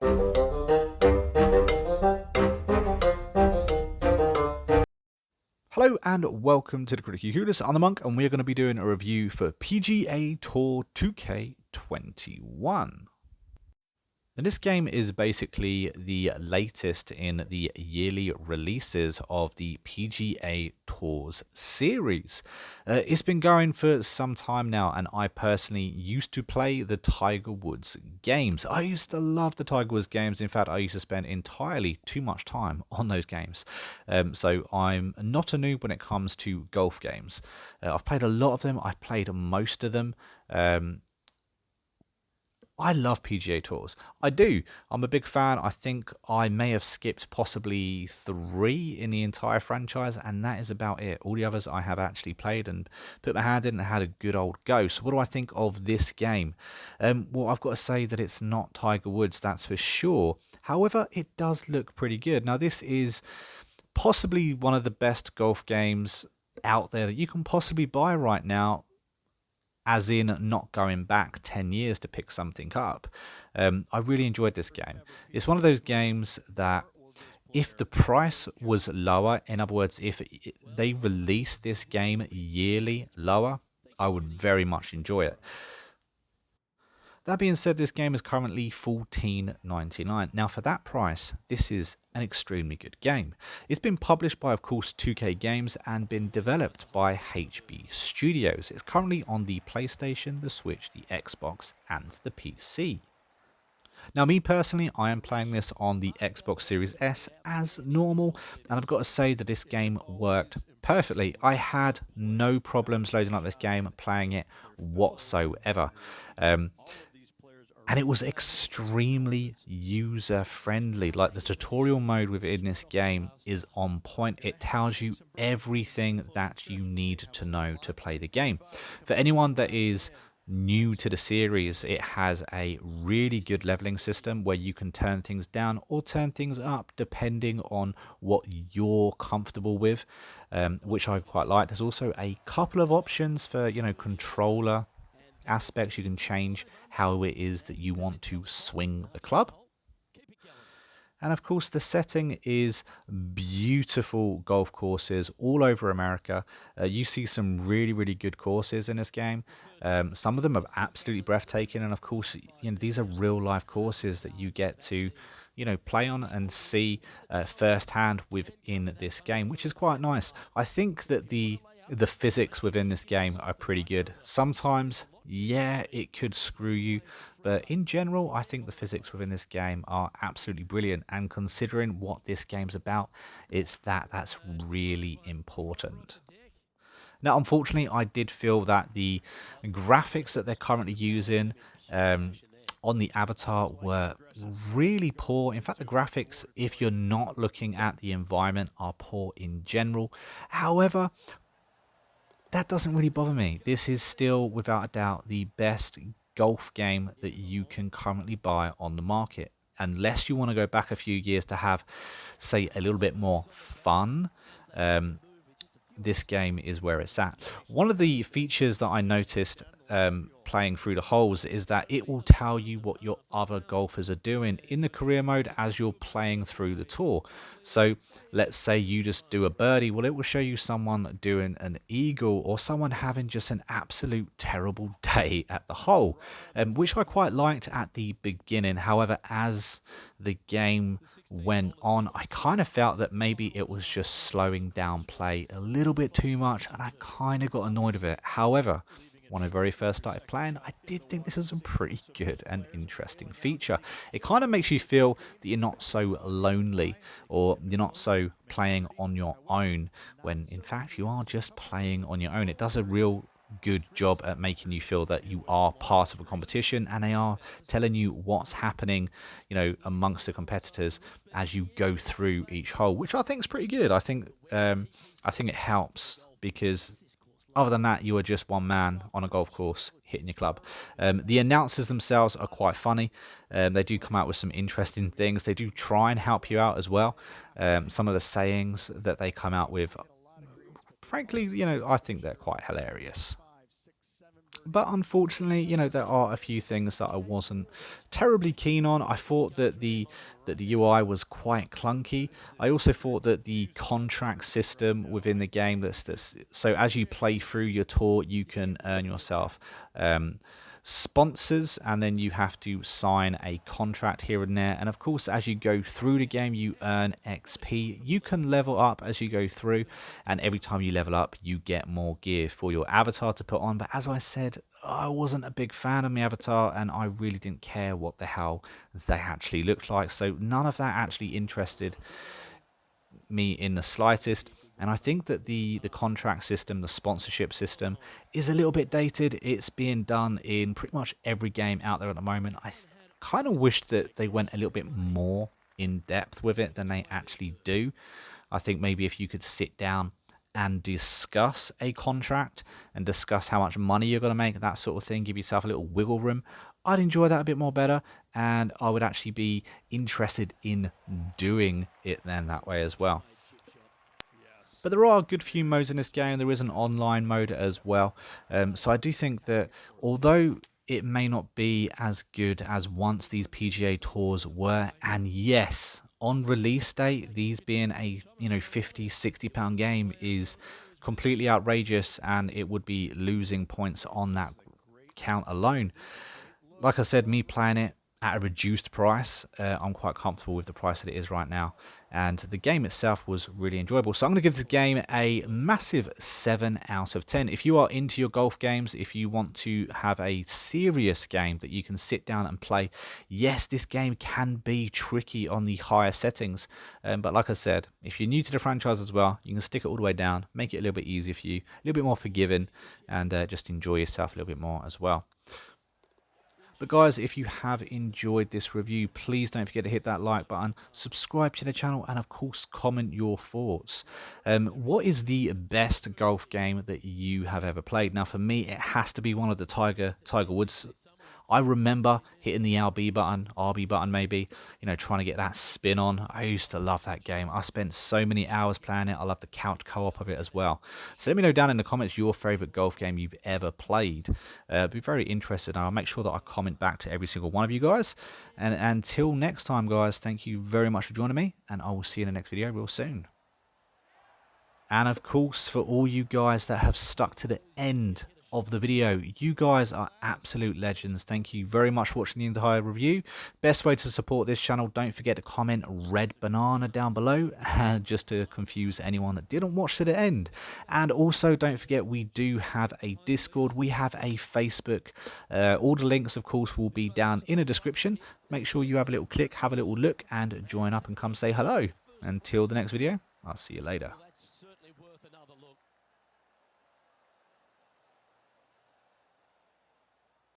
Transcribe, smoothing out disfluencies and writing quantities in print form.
Hello and welcome to the Critically Clueless. I'm TheMonk, and we're going to be doing a review for PGA Tour 2K21. And this game is basically the latest in the yearly releases of the PGA Tours series. It's been going for some time now, and I personally used to play the Tiger Woods games. I used to love the Tiger Woods games. In fact, I used to spend entirely too much time on those games. So I'm not a noob when it comes to golf games. I've played a lot of them. I've played most of them. I love PGA Tours. I do. I'm a big fan. I think I may have skipped possibly 3 in the entire franchise, and that is about it. All the others I have actually played and put my hand in and had a good old go. So what do I think of this game? Well, I've got to say that it's not Tiger Woods, that's for sure. However, it does look pretty good. Now, this is possibly one of the best golf games out there that you can possibly buy right now, as in not going back 10 years to pick something up. I really enjoyed this game. It's one of those games that if the price was lower, in other words, if they released this game yearly lower, I would very much enjoy it. That being said, this game is currently $14.99. Now, for that price, this is an extremely good game. It's been published by, of course, 2K Games and been developed by HB Studios. It's currently on the PlayStation, the Switch, the Xbox, and the PC. Now, me personally, I am playing this on the Xbox Series S as normal, and I've got to say that this game worked perfectly. I had no problems loading up this game, playing it whatsoever. And it was extremely user friendly. Like, the tutorial mode within this game is on point. It tells you everything that you need to know to play the game. For anyone that is new to the series, it has a really good leveling system where you can turn things down or turn things up depending on what you're comfortable with, which I quite like. There's also a couple of options for, controller aspects. You can change how it is that you want to swing the club. And of course, the setting is beautiful golf courses all over America. You see some really, really good courses in this game. Some of them are absolutely breathtaking. And of course, these are real life courses that you get to, play on and see firsthand within this game, which is quite nice. I think that the physics within this game are pretty good. Sometimes, yeah, it could screw you, but in general, I think the physics within this game are absolutely brilliant. And considering what this game's about, that's really important. Now, unfortunately, I did feel that the graphics that they're currently using on the avatar were really poor. In fact, the graphics, if you're not looking at the environment, are poor in general. However, that doesn't really bother me. This is still, without a doubt, the best golf game that you can currently buy on the market. Unless you want to go back a few years to have, say, a little bit more fun, this game is where it's at. One of the features that I noticed playing through the holes is that it will tell you what your other golfers are doing in the career mode as you're playing through the tour. So let's say you just do a birdie, well, it will show you someone doing an eagle or someone having just an absolute terrible day at the hole, which I quite liked at the beginning. However, as the game went on, I kind of felt that maybe it was just slowing down play a little bit too much, and I kind of got annoyed with it. However, when I very first started playing, I did think this was a pretty good and interesting feature. It kind of makes you feel that you're not so lonely or you're not so playing on your own, when in fact you are just playing on your own. It does a real good job at making you feel that you are part of a competition, and they are telling you what's happening, amongst the competitors as you go through each hole, which I think is pretty good. I think it helps because other than that, you are just one man on a golf course hitting your club. The announcers themselves are quite funny. They do come out with some interesting things. They do try and help you out as well. Some of the sayings that they come out with, frankly, I think they're quite hilarious. But unfortunately, there are a few things that I wasn't terribly keen on. I thought that the UI was quite clunky. I also thought that the contract system within the game, that's so as you play through your tour, you can earn yourself sponsors, and then you have to sign a contract here and there. And of course, as you go through the game, you earn XP. You can level up as you go through, and every time you level up, you get more gear for your avatar to put on. But as I said, I wasn't a big fan of my avatar, and I really didn't care what the hell they actually looked like. So none of that actually interested me in the slightest. And I think that the contract system, the sponsorship system, is a little bit dated. It's being done in pretty much every game out there at the moment. I kind of wish that they went a little bit more in depth with it than they actually do. I think maybe if you could sit down and discuss a contract and discuss how much money you're going to make, that sort of thing, give yourself a little wiggle room, I'd enjoy that a bit more better, and I would actually be interested in doing it then that way as well. But there are a good few modes in this game. There is an online mode as well. So I do think that although it may not be as good as once these PGA Tours were, and yes, on release date, these being a 50, £60 game is completely outrageous, and it would be losing points on that count alone. Like I said, me playing it at a reduced price, I'm quite comfortable with the price that it is right now. And the game itself was really enjoyable. So I'm going to give this game a massive 7 out of 10. If you are into your golf games, if you want to have a serious game that you can sit down and play, yes, this game can be tricky on the higher settings. But like I said, if you're new to the franchise as well, you can stick it all the way down, make it a little bit easier for you, a little bit more forgiving, and just enjoy yourself a little bit more as well. But guys, if you have enjoyed this review, please don't forget to hit that like button, subscribe to the channel, and of course comment your thoughts. What is the best golf game that you have ever played? Now for me, it has to be one of the Tiger Woods. I remember hitting the RB button maybe, trying to get that spin on. I used to love that game. I spent so many hours playing it. I love the couch co-op of it as well. So let me know down in the comments your favourite golf game you've ever played. I'd be very interested, and I'll make sure that I comment back to every single one of you guys. And until next time, guys, thank you very much for joining me, and I will see you in the next video real soon. And of course, for all you guys that have stuck to the end of the video, you guys are absolute legends. Thank you very much for watching the entire review. Best way to support this channel, don't forget to comment red banana down below, just to confuse anyone that didn't watch to the end. And also don't forget, we do have a Discord, we have a Facebook. All the links of course will be down in the description. Make sure you have a little click, have a little look, and join up and come say hello. Until the next video, I'll see you later.